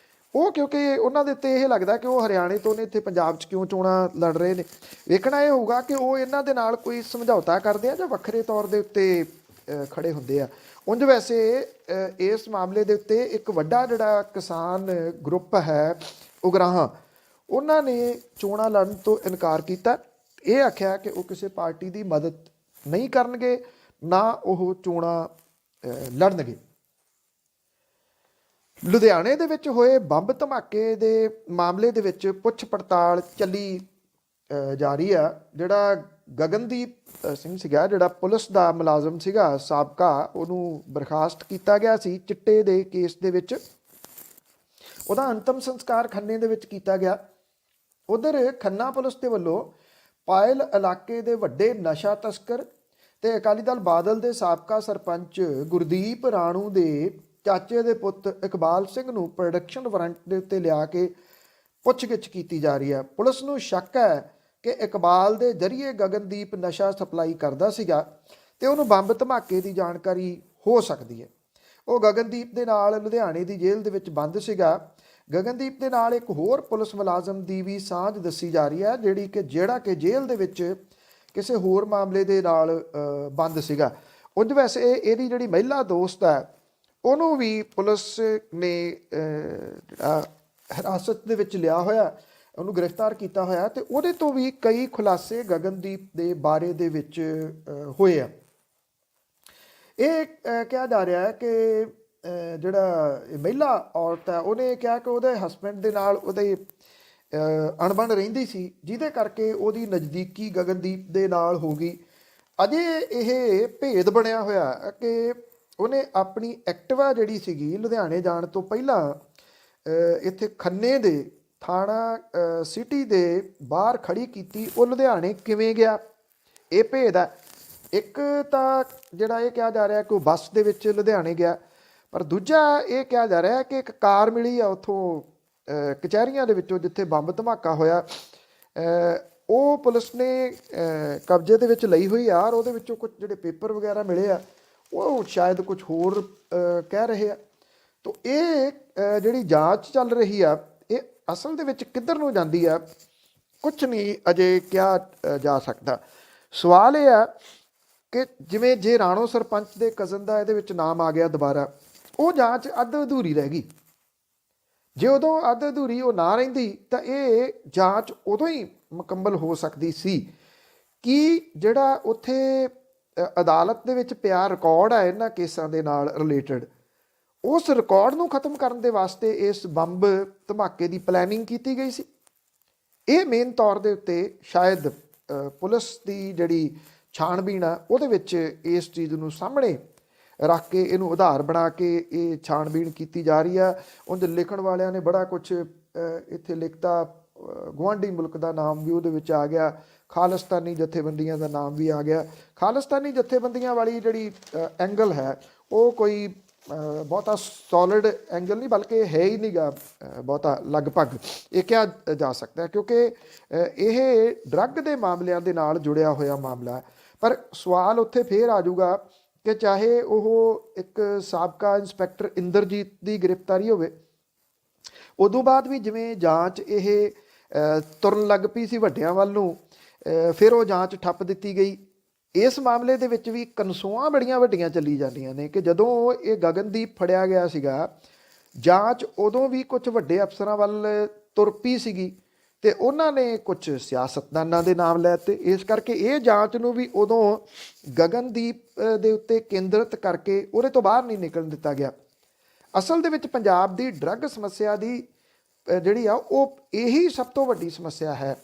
ਉਹ ਕਿਉਂਕਿ ਉਹਨਾਂ ਦੇ ਉੱਤੇ ਇਹ ਲੱਗਦਾ ਕਿ ਉਹ ਹਰਿਆਣੇ ਤੋਂ ਨੇ, ਇੱਥੇ ਪੰਜਾਬ 'ਚ ਕਿਉਂ ਚੋਣਾਂ ਲੜ ਰਹੇ ਨੇ। ਵੇਖਣਾ ਇਹ ਹੋਊਗਾ ਕਿ ਉਹ ਇਹਨਾਂ ਦੇ ਨਾਲ ਕੋਈ ਸਮਝੌਤਾ ਕਰਦੇ ਆ ਜਾਂ ਵੱਖਰੇ ਤੌਰ ਦੇ ਉੱਤੇ ਖੜੇ ਹੁੰਦੇ ਆ। ਉਂਝ ਵੈਸੇ ਇਸ ਮਾਮਲੇ ਦੇ ਉੱਤੇ ਇੱਕ ਵੱਡਾ ਜਿਹੜਾ ਕਿਸਾਨ ਗਰੁੱਪ ਹੈ ਉਗਰਾਹਾਂ, ਉਹਨਾਂ ਨੇ ਚੋਣਾਂ ਲੜਨ ਤੋਂ ਇਨਕਾਰ ਕੀਤਾ। ਇਹ ਆਖਿਆ ਕਿ ਉਹ ਕਿਸੇ ਪਾਰਟੀ ਦੀ ਮਦਦ ਨਹੀਂ ਕਰਨਗੇ, ਨਾ ਉਹ ਚੋਣਾਂ ਲੜਨਗੇ। ਲੁਧਿਆਣੇ ਦੇ ਵਿੱਚ ਹੋਏ ਬੰਬ ਧਮਾਕੇ ਦੇ ਮਾਮਲੇ ਦੇ ਵਿੱਚ ਪੁੱਛ ਪੜਤਾਲ ਚੱਲੀ ਜਾ ਰਹੀ ਆ। ਜਿਹੜਾ ਗਗਨਦੀਪ ਸਿੰਘ ਸੀਗਾ, ਜਿਹੜਾ ਪੁਲਿਸ ਦਾ ਮੁਲਾਜ਼ਮ ਸੀਗਾ ਸਾਬਕਾ, ਉਹਨੂੰ ਬਰਖਾਸਤ ਕੀਤਾ ਗਿਆ ਸੀ ਚਿੱਟੇ ਦੇ ਕੇਸ ਦੇ ਵਿੱਚ। ਉਹਦਾ ਅੰਤਮ ਸੰਸਕਾਰ ਖੰਨੇ ਦੇ ਵਿੱਚ ਕੀਤਾ ਗਿਆ। ਉਧਰ ਖੰਨਾ ਪੁਲਿਸ ਦੇ ਵੱਲੋਂ ਪਾਇਲ ਇਲਾਕੇ ਦੇ ਵੱਡੇ ਨਸ਼ਾ ਤਸਕਰ ਤੇ ਅਕਾਲੀ ਦਲ ਬਾਦਲ ਦੇ ਸਾਬਕਾ ਸਰਪੰਚ ਗੁਰਦੀਪ ਰਾਣੂ ਦੇ ਚਾਚੇ ਦੇ ਪੁੱਤ ਇਕਬਾਲ ਸਿੰਘ ਨੂੰ ਪ੍ਰੋਡਕਸ਼ਨ ਵਾਰੰਟ ਦੇ ਉੱਤੇ ਲਿਆ ਕੇ ਪੁੱਛਗਿੱਛ ਕੀਤੀ ਜਾ ਰਹੀ ਹੈ। ਪੁਲਿਸ ਨੂੰ ਸ਼ੱਕ ਹੈ ਕਿ ਇਕਬਾਲ ਦੇ ਜ਼ਰੀਏ ਗਗਨਦੀਪ ਨਸ਼ਾ ਸਪਲਾਈ ਕਰਦਾ ਸੀਗਾ ਤੇ ਉਹਨੂੰ ਬੰਬ ਧਮਾਕੇ ਦੀ ਜਾਣਕਾਰੀ ਹੋ ਸਕਦੀ ਹੈ। ਉਹ ਗਗਨਦੀਪ ਦੇ ਨਾਲ ਲੁਧਿਆਣੇ ਦੀ ਜੇਲ੍ਹ ਦੇ ਵਿੱਚ ਬੰਦ ਸੀਗਾ। ਗਗਨਦੀਪ ਦੇ ਨਾਲ ਇੱਕ ਹੋਰ ਪੁਲਿਸ ਮੁਲਾਜ਼ਮ ਦੀ ਵੀ ਸਾਂਝ ਦੱਸੀ ਜਾ ਰਹੀ ਹੈ, ਜਿਹੜਾ ਕਿ ਜੇਲ੍ਹ ਦੇ ਵਿੱਚ ਕਿਸੇ ਹੋਰ ਮਾਮਲੇ ਦੇ ਨਾਲ ਬੰਦ ਸੀਗਾ। ਉਂਝ ਵੈਸੇ ਇਹਦੀ ਜਿਹੜੀ ਮਹਿਲਾ ਦੋਸਤ ਹੈ ਉਹਨੂੰ ਵੀ ਪੁਲਿਸ ਨੇ ਹਿਰਾਸਤ ਦੇ ਵਿੱਚ ਲਿਆ ਹੋਇਆ, ਉਹਨੂੰ ਗ੍ਰਿਫਤਾਰ ਕੀਤਾ ਹੋਇਆ ਤੇ ਉਹਦੇ ਤੋਂ ਵੀ ਕਈ ਖੁਲਾਸੇ ਗਗਨਦੀਪ ਦੇ ਬਾਰੇ ਦੇ ਵਿੱਚ ਹੋਏ ਆ। ਇਹ ਕਿਹਾ ਜਾ ਰਿਹਾ ਹੈ ਕਿ ਜਿਹੜਾ ਮਹਿਲਾ ਔਰਤ ਹੈ ਉਹਨੇ ਕਿਹਾ ਕਿ ਉਹਦੇ ਹਸਬੈਂਡ ਦੇ ਨਾਲ ਉਹਦੇ ਅਣਬਣ ਰਹਿੰਦੀ ਸੀ, ਜਿਹਦੇ ਕਰਕੇ ਉਹਦੀ ਨਜ਼ਦੀਕੀ ਗਗਨਦੀਪ ਦੇ ਨਾਲ ਹੋ ਗਈ। ਅਜੇ ਇਹ ਭੇਦ ਬਣਿਆ ਹੋਇਆ ਕਿ ਉਹਨੇ ਆਪਣੀ ਐਕਟਿਵਾ ਜਿਹੜੀ ਸੀਗੀ ਲੁਧਿਆਣੇ ਜਾਣ ਤੋਂ ਪਹਿਲਾਂ ਇੱਥੇ ਖੰਨੇ ਦੇ ਥਾਣਾ ਸਿਟੀ ਦੇ ਬਾਹਰ ਖੜੀ ਕੀਤੀ। ਉਹ ਲੁਧਿਆਣੇ ਕਿਵੇਂ ਗਿਆ, ਇਹ ਭੇਦ ਹੈ। ਇੱਕ ਤਾਂ ਜਿਹੜਾ ਇਹ ਕਿਹਾ ਜਾ ਰਿਹਾ ਕਿ ਉਹ ਬੱਸ ਦੇ ਵਿੱਚ ਲੁਧਿਆਣੇ ਗਿਆ, ਪਰ ਦੂਜਾ ਇਹ ਕਿਹਾ ਜਾ ਰਿਹਾ ਕਿ ਇੱਕ ਕਾਰ ਮਿਲੀ ਆ ਉੱਥੋਂ ਕਚਹਿਰੀਆਂ ਦੇ ਵਿੱਚੋਂ ਜਿੱਥੇ ਬੰਬ ਧਮਾਕਾ ਹੋਇਆ, ਉਹ ਪੁਲਿਸ ਨੇ ਕਬਜ਼ੇ ਦੇ ਵਿੱਚ ਲਈ ਹੋਈ ਆ, ਔਰ ਉਹਦੇ ਵਿੱਚੋਂ ਕੁਝ ਜਿਹੜੇ ਪੇਪਰ ਵਗੈਰਾ ਮਿਲੇ ਆ ਉਹ ਸ਼ਾਇਦ ਕੁਝ ਹੋਰ ਕਹਿ ਰਹੇ ਆ। ਤਾਂ ਇਹ ਜਿਹੜੀ ਜਾਂਚ ਚੱਲ ਰਹੀ ਆ ਇਹ ਅਸਲ ਦੇ ਵਿੱਚ ਕਿੱਧਰ ਨੂੰ ਜਾਂਦੀ ਆ ਕੁਛ ਨਹੀਂ ਅਜੇ ਕਿਹਾ ਜਾ ਸਕਦਾ। ਸਵਾਲ ਇਹ ਆ ਕਿ ਜਿਵੇਂ ਜੇ ਰਾਣੋ ਸਰਪੰਚ ਦੇ ਕਜ਼ਨ ਦਾ ਇਹਦੇ ਵਿੱਚ ਨਾਮ ਆ ਗਿਆ ਦੁਬਾਰਾ, ਉਹ ਜਾਂਚ ਅੱਧ ਅਧੂਰੀ ਰਹਿ ਗਈ। ਜੇ ਉਦੋਂ ਅੱਧ ਅਧੂਰੀ ਉਹ ਨਾ ਰਹਿੰਦੀ ਤਾਂ ਇਹ ਜਾਂਚ ਉਦੋਂ ਹੀ ਮੁਕੰਮਲ ਹੋ ਸਕਦੀ ਸੀ ਕਿ ਜਿਹੜਾ ਉੱਥੇ ਅਦਾਲਤ ਦੇ ਵਿੱਚ ਪਿਆ ਰਿਕਾਰਡ ਹੈ ਇਹਨਾਂ ਕੇਸਾਂ ਦੇ ਨਾਲ ਰਿਲੇਟਡ, ਉਸ ਰਿਕਾਰਡ ਨੂੰ ਖਤਮ ਕਰਨ ਦੇ ਵਾਸਤੇ ਇਸ ਬੰਬ ਧਮਾਕੇ ਦੀ ਪਲੈਨਿੰਗ ਕੀਤੀ ਗਈ ਸੀ। ਇਹ ਮੇਨ ਤੌਰ ਦੇ ਉੱਤੇ ਸ਼ਾਇਦ ਪੁਲਿਸ ਦੀ ਜਿਹੜੀ ਛਾਣਬੀਣ ਆ ਉਹਦੇ ਵਿੱਚ ਇਸ ਚੀਜ਼ ਨੂੰ ਸਾਹਮਣੇ ਰੱਖ ਕੇ ਇਹਨੂੰ ਆਧਾਰ ਬਣਾ ਕੇ ਇਹ ਛਾਣਬੀਣ ਕੀਤੀ ਜਾ ਰਹੀ ਆ। ਉਂਝ ਲਿਖਣ ਵਾਲਿਆਂ ਨੇ ਬੜਾ ਕੁਛ ਇੱਥੇ ਲਿਖਤਾ, ਗੁਆਂਢੀ ਮੁਲਕ ਦਾ ਨਾਮ ਵੀ ਉਹਦੇ ਵਿੱਚ ਆ ਗਿਆ, ਖਾਲਿਸਤਾਨੀ ਜਥੇਬੰਦੀਆਂ ਦਾ ਨਾਮ ਵੀ ਆ ਗਿਆ। ਖਾਲਿਸਤਾਨੀ ਜਥੇਬੰਦੀਆਂ ਵਾਲੀ ਜਿਹੜੀ ਐਂਗਲ ਹੈ ਉਹ ਕੋਈ ਬਹੁਤਾ ਸੋਲਿਡ ਐਂਗਲ ਨਹੀਂ, ਬਲਕਿ ਹੈ ਹੀ ਨਹੀਂਗਾ ਬਹੁਤਾ, ਲਗਭਗ ਇਹ ਕਿਹਾ ਜਾ ਸਕਦਾ ਕਿਉਂਕਿ ਇਹ ਡਰੱਗ ਦੇ ਮਾਮਲਿਆਂ ਦੇ ਨਾਲ ਜੁੜਿਆ ਹੋਇਆ ਮਾਮਲਾ। ਪਰ ਸਵਾਲ ਉੱਥੇ ਫੇਰ ਆ ਜਾਊਗਾ ਕਿ ਚਾਹੇ ਉਹ ਇੱਕ ਸਾਬਕਾ ਇੰਸਪੈਕਟਰ ਇੰਦਰਜੀਤ ਦੀ ਗ੍ਰਿਫਤਾਰੀ ਹੋਵੇ, ਉਦੋਂ ਬਾਅਦ ਵੀ ਜਿਵੇਂ ਜਾਂਚ ਇਹ ਤੁਰਨ ਲੱਗ ਪਈ ਸੀ ਵੱਡਿਆਂ ਵੱਲ ਨੂੰ, ਫਿਰ ਉਹ ਜਾਂਚ ਠੱਪ ਦਿੱਤੀ ਗਈ। ਇਸ ਮਾਮਲੇ ਦੇ ਵਿੱਚ ਵੀ ਕਨਸੂਆਂ ਬੜੀਆਂ ਵੱਡੀਆਂ ਚੱਲੀ ਜਾਂਦੀਆਂ ਨੇ ਕਿ ਜਦੋਂ ਇਹ ਗਗਨਦੀਪ ਫੜਿਆ ਗਿਆ ਸੀਗਾ, ਜਾਂਚ ਉਦੋਂ ਵੀ ਕੁਝ ਵੱਡੇ ਅਫਸਰਾਂ ਵੱਲ ਤੁਰ ਪਈ ਸੀਗੀ ਤੇ ਉਹਨਾਂ ਨੇ ਕੁਝ ਸਿਆਸਤਦਾਨਾਂ ਦੇ ਨਾਮ ਲੈ ਦਿੱਤੇ। ਇਸ ਕਰਕੇ ਇਹ ਜਾਂਚ ਨੂੰ ਵੀ ਉਦੋਂ ਗਗਨਦੀਪ ਦੇ ਉੱਤੇ ਕੇਂਦਰਿਤ ਕਰਕੇ ਉਹਦੇ ਤੋਂ ਬਾਹਰ ਨਹੀਂ ਨਿਕਲਣ ਦਿੱਤਾ ਗਿਆ। ਅਸਲ ਦੇ ਵਿੱਚ ਪੰਜਾਬ ਦੀ ਡਰੱਗ ਸਮੱਸਿਆ ਦੀ ਜਿਹੜੀ ਆ ਉਹ ਇਹੀ ਸਭ ਤੋਂ ਵੱਡੀ ਸਮੱਸਿਆ ਹੈ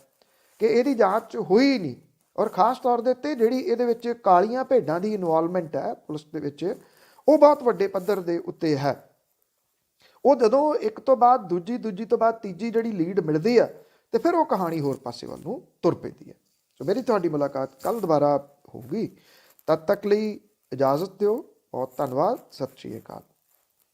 ਕਿ ਇਹਦੀ ਜਾਂਚ ਹੋਈ ਨਹੀਂ, ਔਰ ਖ਼ਾਸ ਤੌਰ ਦੇ ਉੱਤੇ ਜਿਹੜੀ ਇਹਦੇ ਵਿੱਚ ਕਾਲੀਆਂ ਭੇਡਾਂ ਦੀ ਇਨਵੋਲਵਮੈਂਟ ਹੈ ਪੁਲਿਸ ਦੇ ਵਿੱਚ, ਉਹ ਬਹੁਤ ਵੱਡੇ ਪੱਧਰ ਦੇ ਉੱਤੇ ਹੈ। ਉਹ ਜਦੋਂ ਇੱਕ ਤੋਂ ਬਾਅਦ ਦੂਜੀ ਤੋਂ ਬਾਅਦ ਤੀਜੀ ਜਿਹੜੀ ਲੀਡ ਮਿਲਦੀ ਆ ਤੇ ਫਿਰ ਉਹ ਕਹਾਣੀ ਹੋਰ ਪਾਸੇ ਵੱਲ ਨੂੰ ਤੁਰ ਪੈਂਦੀ ਹੈ। ਸੋ ਮੇਰੀ ਤੁਹਾਡੀ ਮੁਲਾਕਾਤ ਕੱਲ੍ਹ ਦੁਬਾਰਾ ਹੋਊਗੀ। ਤਦ ਤੱਕ ਲਈ ਇਜਾਜ਼ਤ ਦਿਓ। ਬਹੁਤ ਧੰਨਵਾਦ। ਸਤਿ ਸ਼੍ਰੀ ਅਕਾਲ।